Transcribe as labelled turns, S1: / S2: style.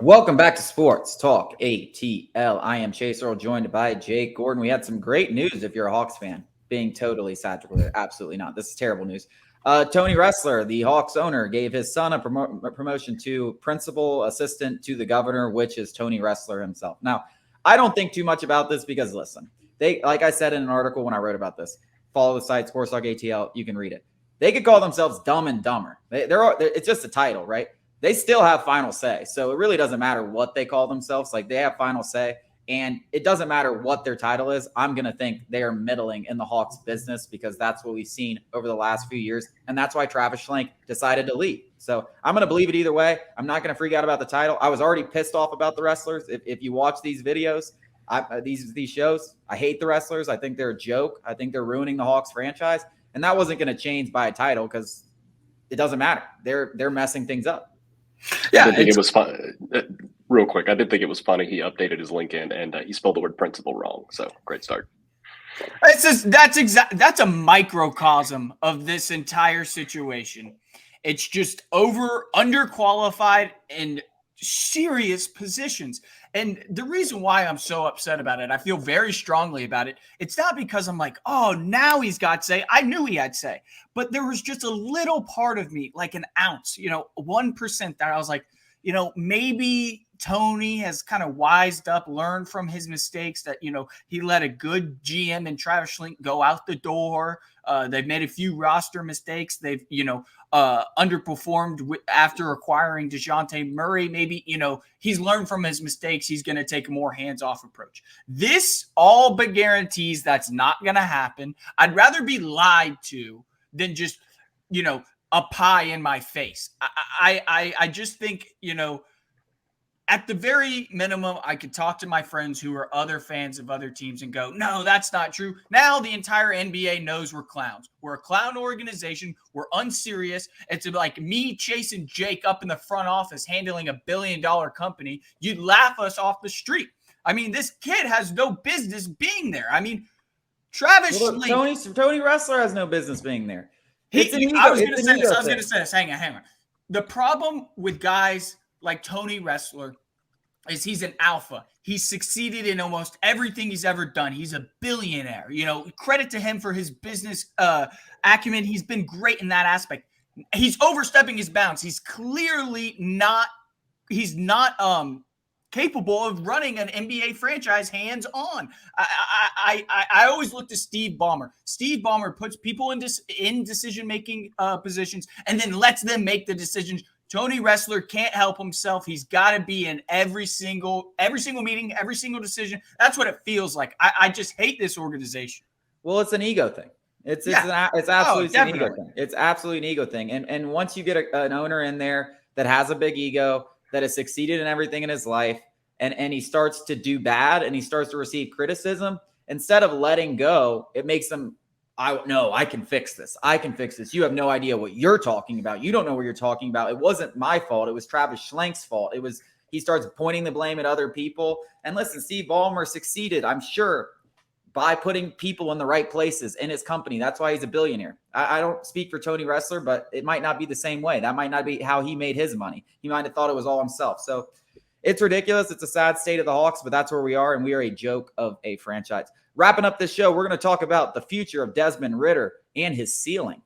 S1: Welcome back to Sports Talk ATL. I am Chase Earl, joined by Jake Gordon. We had some great news if you're a Hawks fan. Being totally satirical, absolutely not. This is terrible news. Tony Ressler, the Hawks owner, gave his son a promotion to principal assistant to the governor, which is Tony Ressler himself. Now, I don't think too much about this because, listen, they, like I said in an article when I wrote about this, follow the site Sports Talk ATL. You can read it. They could call themselves Dumb and Dumber. It's just a title, right? They still have final say. So it really doesn't matter what they call themselves. Like, they have final say, and it doesn't matter what their title is. I'm going to think they are meddling in the Hawks business because that's what we've seen over the last few years. And that's why Travis Schlenk decided to leave. So I'm going to believe it either way. I'm not going to freak out about the title. I was already pissed off about the wrestlers. If you watch these videos, these shows, I hate the wrestlers. I think they're a joke. I think they're ruining the Hawks franchise. And that wasn't going to change by a title because it doesn't matter. They're messing things up.
S2: Yeah, I did think it was fun. Real quick, I did think it was funny. He updated his LinkedIn and he spelled the word principal wrong. So great start.
S3: It's just, that's a microcosm of this entire situation. It's just underqualified and serious positions. And the reason why I'm so upset about it, I feel very strongly about it. It's not because I'm like, oh, now he's got say. I knew he had say, but there was just a little part of me, like an ounce, 1% that I was like, maybe Tony has kind of wised up, learned from his mistakes that, he let a good GM and Travis Schlenk go out the door. They've made a few roster mistakes. They've, underperformed after acquiring DeJounte Murray. Maybe, he's learned from his mistakes. He's going to take a more hands-off approach. This all but guarantees that's not going to happen. I'd rather be lied to than just, a pie in my face. I just think, at the very minimum, I could talk to my friends who are other fans of other teams and go, no, that's not true. Now the entire NBA knows we're clowns. We're a clown organization. We're unserious. It's like me chasing Jake up in the front office handling $1 billion company. You'd laugh us off the street. I mean, this kid has no business being there. I mean, Travis Schlenk.
S1: Tony Ressler has no business being there.
S3: I was going to say this. Hang on. The problem with guys like Tony Ressler is he's an alpha. He's succeeded in almost everything he's ever done. He's a billionaire. Credit to him for his business acumen. He's been great in that aspect. He's overstepping his bounds. He's clearly not capable of running an NBA franchise hands-on. I always look to Steve Ballmer. Steve Ballmer puts people in decision-making positions and then lets them make the decisions. Tony Ressler can't help himself. He's got to be in every single meeting, every single decision. That's what it feels like. I just hate this organization.
S1: Well, it's an ego thing. It's absolutely an ego thing. It's absolutely an ego thing. And once you get an owner in there that has a big ego, that has succeeded in everything in his life, and he starts to do bad and he starts to receive criticism, instead of letting go, it makes him, I can fix this. I can fix this. You have no idea what you're talking about. You don't know what you're talking about. It wasn't my fault. It was Travis Schlenk's fault. He starts pointing the blame at other people. And listen, Steve Ballmer succeeded, I'm sure, by putting people in the right places in his company. That's why he's a billionaire. I don't speak for Tony Ressler, but it might not be the same way. That might not be how he made his money. He might have thought it was all himself. So it's ridiculous. It's a sad state of the Hawks, but that's where we are, and we are a joke of a franchise. Wrapping up this show, we're going to talk about the future of Desmond Ridder and his ceiling.